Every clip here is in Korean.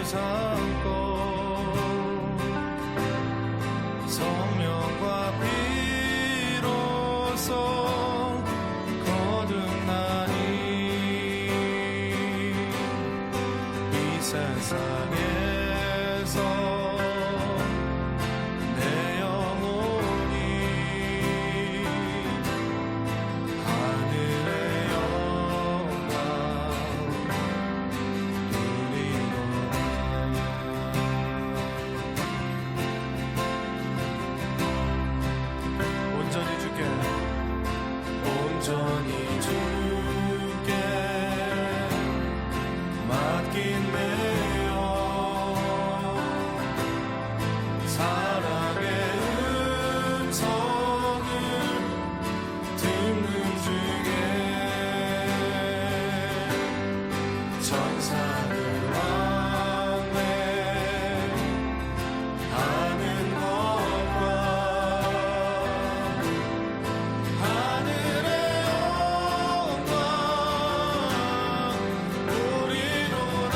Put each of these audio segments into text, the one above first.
삼고 성령과 피로써 거듭나니 이 세상에서 내 영혼이 하늘의 영광 누리도다. 온전히 주께 맡긴 내 영 사랑의 음성을 듣는 중에 천사들 왕래하는 것과 하늘의 영광 우리로라.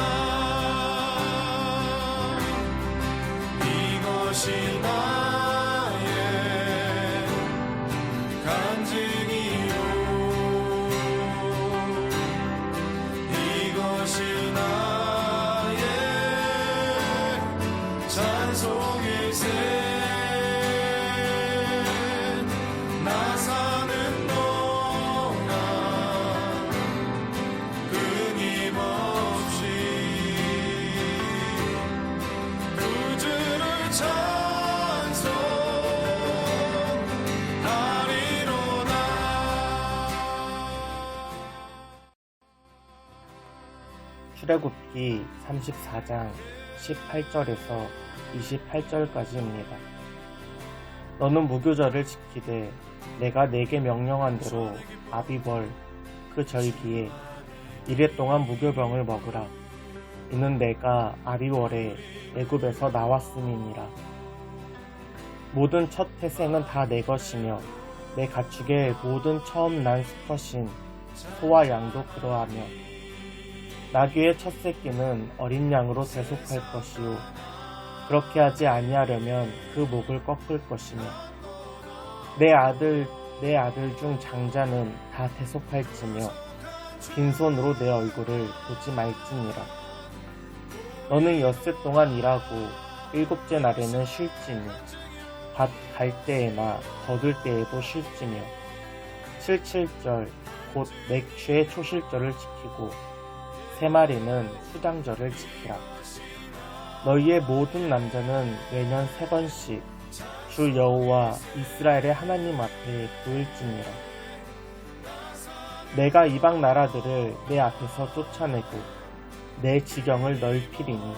이것이 나의 간증이요 이것이 나의 찬송일세. 나 사는 동안 끊임없이 구주를 찬송하리로다. 출애굽기 34장 18절에서 28절까지입니다. 너는 무교절을 지키되 내가 네게 명령한 대로 아비벌 그 절기에 이레 동안 무교병을 먹으라. 이는 내가 아비월에 애굽에서 나왔음이니라. 모든 첫 태생은 다 내 것이며 내 가축의 모든 처음 난 수컷인 소와 양도 그러하며 나귀의 첫 새끼는 어린 양으로 대속할 것이요 그렇게 하지 아니하려면 그 목을 꺾을 것이며 내 아들 중 장자는 다 대속할지며 빈손으로 내 얼굴을 보지 말지니라. 너는 엿새 동안 일하고 일곱째 날에는 쉴지니 밭 갈 때에나 거둘 때에도 쉴지며 칠칠절 곧 맥주의 초실절을 지키고 세 마리는 수장절을 지키라. 너희의 모든 남자는 매년 3번씩 주 여호와 이스라엘의 하나님 앞에 보일지니라. 내가 이방 나라들을 내 앞에서 쫓아내고 내 지경을 넓히리니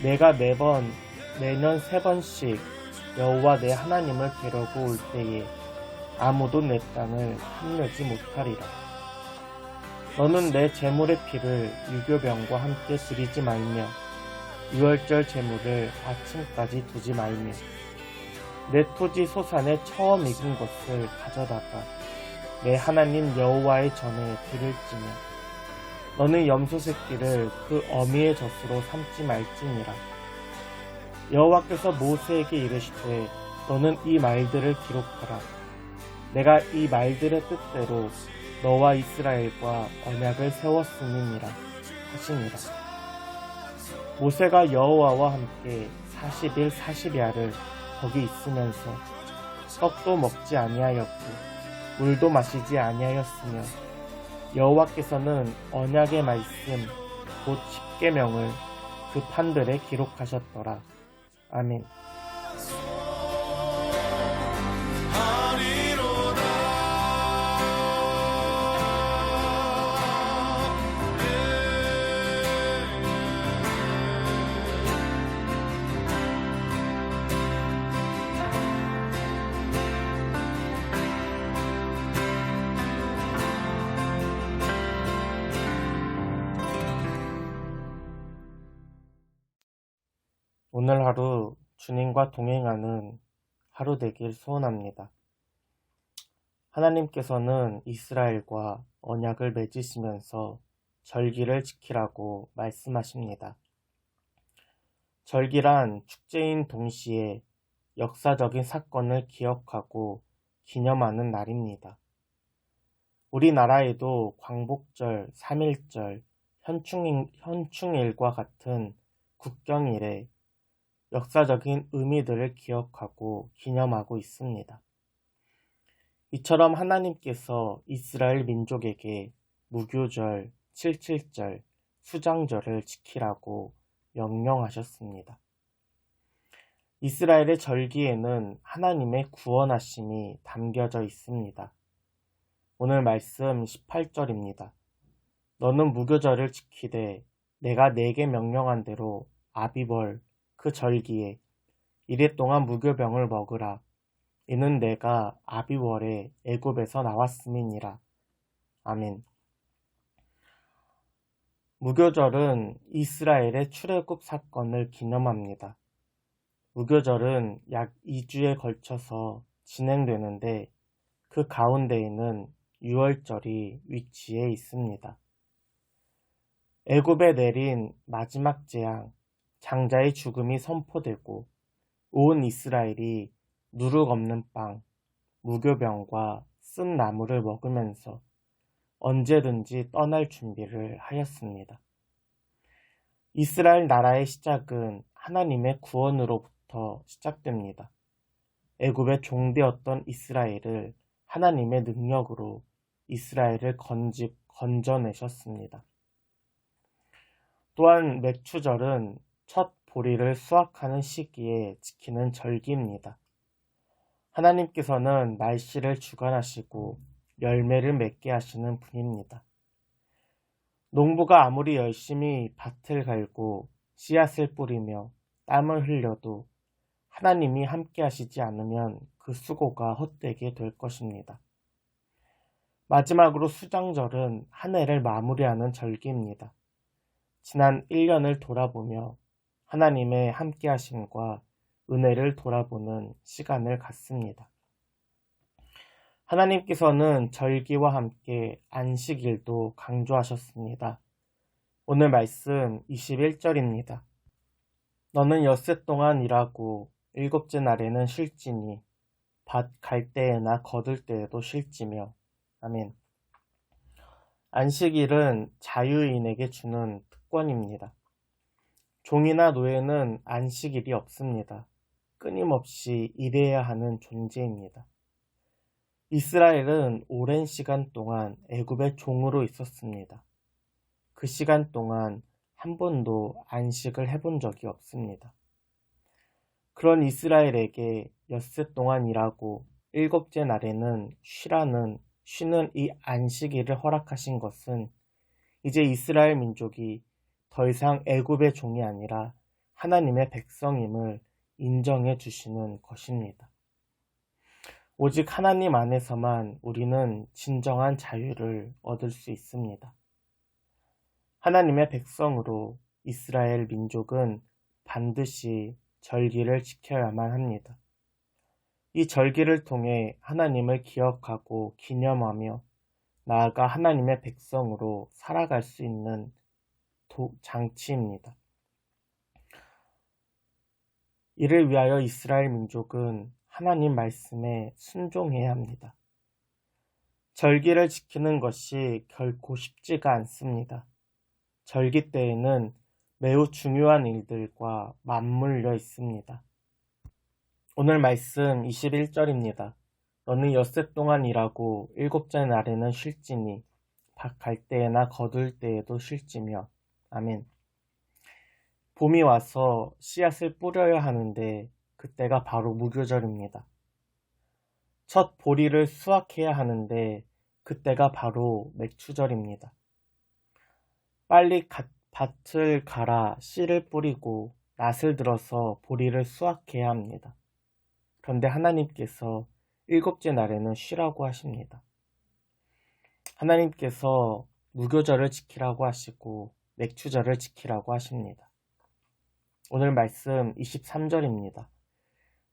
내가 매년 3번씩 여호와 내 하나님을 뵈려고 올 때에 아무도 내 땅을 탐내지 못하리라. 너는 내 제물의 피를 유교병과 함께 드리지 말며 유월절 제물을 아침까지 두지 말며 내 토지 소산에 처음 익은 것을 가져다가 내 하나님 여호와의 전에 드릴지며 너는 염소 새끼를 그 어미의 젖으로 삼지 말지니라. 여호와께서 모세에게 이르시되 너는 이 말들을 기록하라. 내가 이 말들의 뜻대로 너와 이스라엘과 언약을 세웠음이니라 하시니라. 모세가 여호와와 함께 40일 40야를 거기 있으면서 떡도 먹지 아니하였고 물도 마시지 아니하였으며 여호와께서는 언약의 말씀 곧 십계명을 그 판들에 기록하셨더라. 아멘. 오늘 하루 주님과 동행하는 하루 되길 소원합니다. 하나님께서는 이스라엘과 언약을 맺으시면서 절기를 지키라고 말씀하십니다. 절기란 축제인 동시에 역사적인 사건을 기억하고 기념하는 날입니다. 우리나라에도 광복절, 3.1절, 현충일과 같은 국경일에 역사적인 의미들을 기억하고 기념하고 있습니다. 이처럼 하나님께서 이스라엘 민족에게 무교절, 7.7절, 수장절을 지키라고 명령하셨습니다. 이스라엘의 절기에는 하나님의 구원하심이 담겨져 있습니다. 오늘 말씀 18절입니다. 너는 무교절을 지키되 내가 네게 명령한 대로 아비벌 그 절기에 이래 동안 무교병을 먹으라. 이는 내가 아비월에 애굽에서 나왔음이니라. 아멘. 무교절은 이스라엘의 출애굽 사건을 기념합니다. 무교절은 약 2주에 걸쳐서 진행되는데 그 가운데에는 유월절이 위치해 있습니다. 애굽에 내린 마지막 재앙, 장자의 죽음이 선포되고 온 이스라엘이 누룩 없는 빵, 무교병과 쓴 나물을 먹으면서 언제든지 떠날 준비를 하였습니다. 이스라엘 나라의 시작은 하나님의 구원으로부터 시작됩니다. 애굽의 종되었던 이스라엘을 하나님의 능력으로 이스라엘을 건져내셨습니다. 또한 맥추절은 첫 보리를 수확하는 시기에 지키는 절기입니다. 하나님께서는 날씨를 주관하시고 열매를 맺게 하시는 분입니다. 농부가 아무리 열심히 밭을 갈고 씨앗을 뿌리며 땀을 흘려도 하나님이 함께 하시지 않으면 그 수고가 헛되게 될 것입니다. 마지막으로 수장절은 한 해를 마무리하는 절기입니다. 지난 1년을 돌아보며 하나님의 함께 하심과 은혜를 돌아보는 시간을 갖습니다. 하나님께서는 절기와 함께 안식일도 강조하셨습니다. 오늘 말씀 21절입니다. 너는 엿새 동안 일하고 일곱째 날에는 쉴지니 밭 갈 때에나 거둘 때에도 쉴지며. 아멘. 안식일은 자유인에게 주는 특권입니다. 종이나 노예는 안식일이 없습니다. 끊임없이 일해야 하는 존재입니다. 이스라엘은 오랜 시간 동안 애굽의 종으로 있었습니다. 그 시간 동안 한 번도 안식을 해본 적이 없습니다. 그런 이스라엘에게 엿새 동안 일하고 일곱째 날에는 쉬는 이 안식일을 허락하신 것은 이제 이스라엘 민족이 더 이상 애굽의 종이 아니라 하나님의 백성임을 인정해 주시는 것입니다. 오직 하나님 안에서만 우리는 진정한 자유를 얻을 수 있습니다. 하나님의 백성으로 이스라엘 민족은 반드시 절기를 지켜야만 합니다. 이 절기를 통해 하나님을 기억하고 기념하며 나아가 하나님의 백성으로 살아갈 수 있는 장치입니다. 이를 위하여 이스라엘 민족은 하나님 말씀에 순종해야 합니다. 절기를 지키는 것이 결코 쉽지가 않습니다. 절기 때에는 매우 중요한 일들과 맞물려 있습니다. 오늘 말씀 21절입니다. 너는 엿새 동안 일하고 일곱째 날에는 쉴지니 밭 갈 때에나 거둘 때에도 쉴지며. 아멘. 봄이 와서 씨앗을 뿌려야 하는데 그때가 바로 무교절입니다. 첫 보리를 수확해야 하는데 그때가 바로 맥추절입니다. 빨리 밭을 갈아 씨를 뿌리고 낫을 들어서 보리를 수확해야 합니다. 그런데 하나님께서 일곱째 날에는 쉬라고 하십니다. 하나님께서 무교절을 지키라고 하시고 맥추절을 지키라고 하십니다. 오늘 말씀 23절입니다.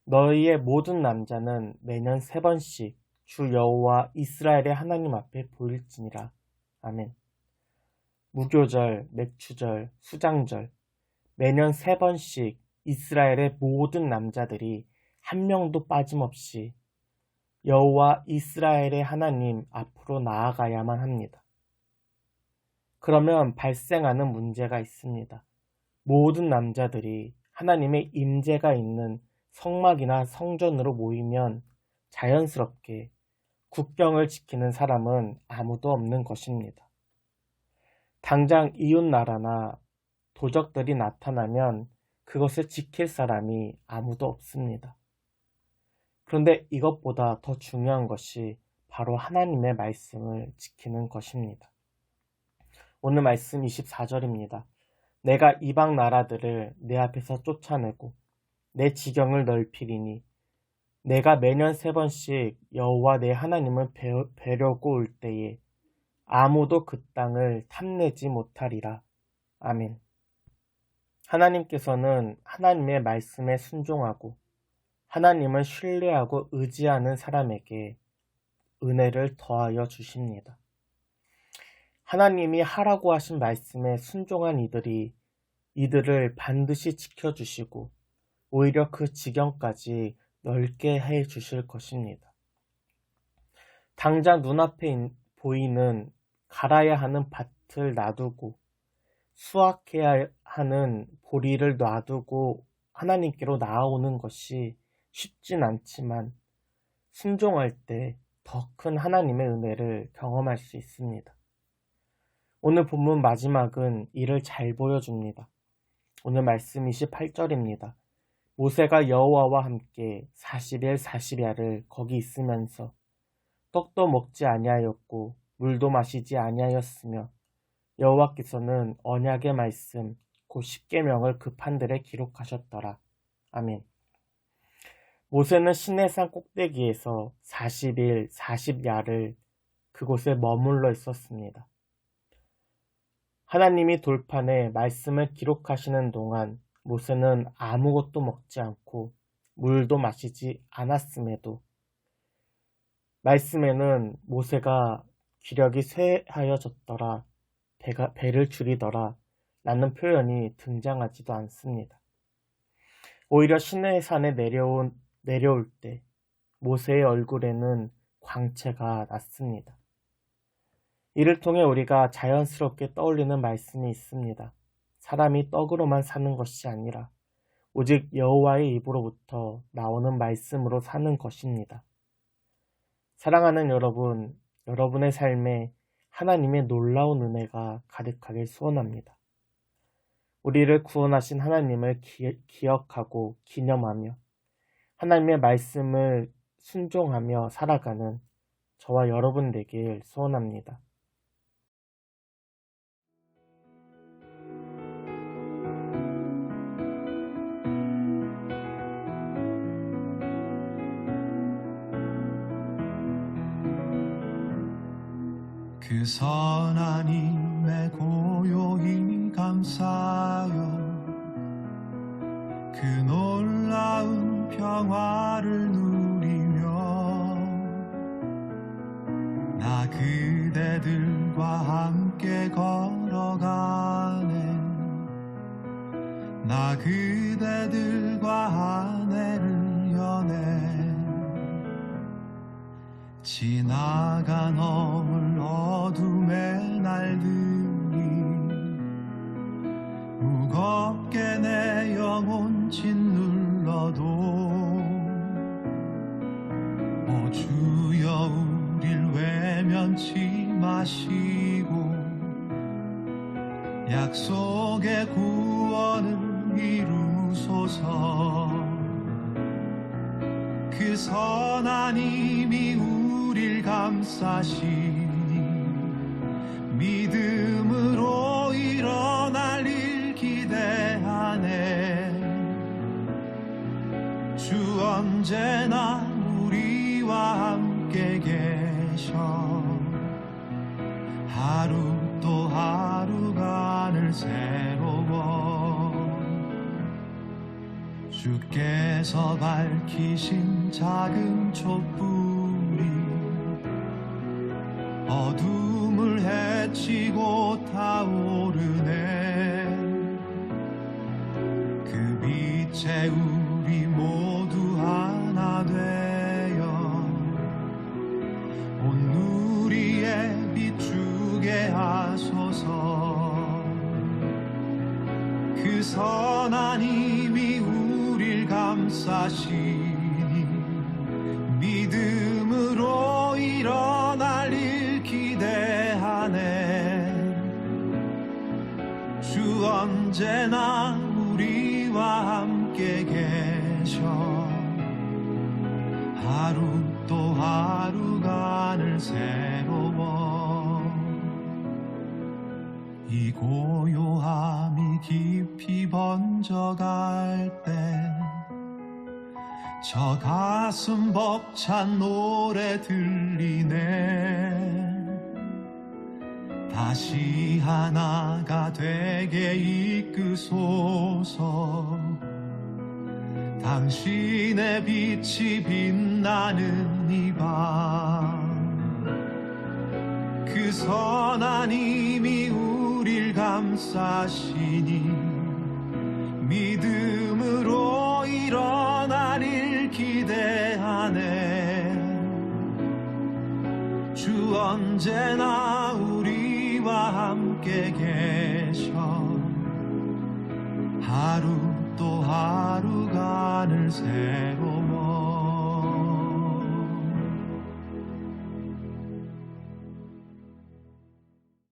너희의 모든 남자는 매년 3번씩 주 여호와 이스라엘의 하나님 앞에 보일지니라. 아멘. 무교절, 맥추절, 수장절 매년 3번씩 이스라엘의 모든 남자들이 한 명도 빠짐없이 여호와 이스라엘의 하나님 앞으로 나아가야만 합니다. 그러면 발생하는 문제가 있습니다. 모든 남자들이 하나님의 임재가 있는 성막이나 성전으로 모이면 자연스럽게 국경을 지키는 사람은 아무도 없는 것입니다. 당장 이웃 나라나 도적들이 나타나면 그것을 지킬 사람이 아무도 없습니다. 그런데 이것보다 더 중요한 것이 바로 하나님의 말씀을 지키는 것입니다. 오늘 말씀 24절입니다. 내가 이방 나라들을 내 앞에서 쫓아내고 내 지경을 넓히리니 내가 매년 3번씩 여호와 내 하나님을 뵈려고 올 때에 아무도 그 땅을 탐내지 못하리라. 아멘. 하나님께서는 하나님의 말씀에 순종하고 하나님을 신뢰하고 의지하는 사람에게 은혜를 더하여 주십니다. 하나님이 하라고 하신 말씀에 순종한 이들을 반드시 지켜주시고 오히려 그 지경까지 넓게 해 주실 것입니다. 당장 눈앞에 보이는 갈아야 하는 밭을 놔두고 수확해야 하는 보리를 놔두고 하나님께로 나아오는 것이 쉽진 않지만 순종할 때 더 큰 하나님의 은혜를 경험할 수 있습니다. 오늘 본문 마지막은 이를 잘 보여줍니다. 오늘 말씀 28절입니다. 모세가 여호와와 함께 40일 40야를 거기 있으면서 떡도 먹지 아니하였고 물도 마시지 아니하였으며 여호와께서는 언약의 말씀 곧 십계명을 그 판들에 기록하셨더라. 아멘. 모세는 시내산 꼭대기에서 40일 40야를 그곳에 머물러 있었습니다. 하나님이 돌판에 말씀을 기록하시는 동안 모세는 아무것도 먹지 않고 물도 마시지 않았음에도 말씀에는 모세가 기력이 쇠하여졌더라, 배를 줄이더라 라는 표현이 등장하지도 않습니다. 오히려 시내산에 내려올 때 모세의 얼굴에는 광채가 났습니다. 이를 통해 우리가 자연스럽게 떠올리는 말씀이 있습니다. 사람이 떡으로만 사는 것이 아니라 오직 여호와의 입으로부터 나오는 말씀으로 사는 것입니다. 사랑하는 여러분, 여러분의 삶에 하나님의 놀라운 은혜가 가득하길 소원합니다. 우리를 구원하신 하나님을 기억하고 기념하며 하나님의 말씀을 순종하며 살아가는 저와 여러분 되길 소원합니다. 그 선한 힘에 고요히 감사하여 그 놀라운 평화를 누리며 나 그대들과 함께 걸어가네. 나 그대들과 아내를 여네. 지나가 넘을 어둠의 날들이 무겁게 내 영혼 짓눌러도 오 주여 우릴 외면치 마시고 약속의 구원을 이루소서. 그 선한 힘이 우릴 감싸시니 믿음으로 일어날 일 기대하네. 주 언제나 우리와 함께 계셔. 하루 또 하루가 늘 새로워. 주께서 밝히신 작은 촛불이 어둠을 헤치고 타오르네. 그 빛에 우리 모두 하나 되어 온 누리에 비추게 하소서. 그 선한 힘이 우릴 감싸시니 믿음으로 일어날 일 기대하네. 주 언제나 우리와 함께 계셔. 하루 또 하루가 늘 새로워. 이 고요함이 깊이 번져갈 때 저 가슴 벅찬 노래 들리네. 다시 하나가 되게 이끄소서. 당신의 빛이 빛나는 이 밤, 그 선한 힘이 우릴 감싸시니 믿음으로 일어날 일 기대하네. 주 언제나 우리와 함께 계셔. 하루 또 하루가 늘 새로워.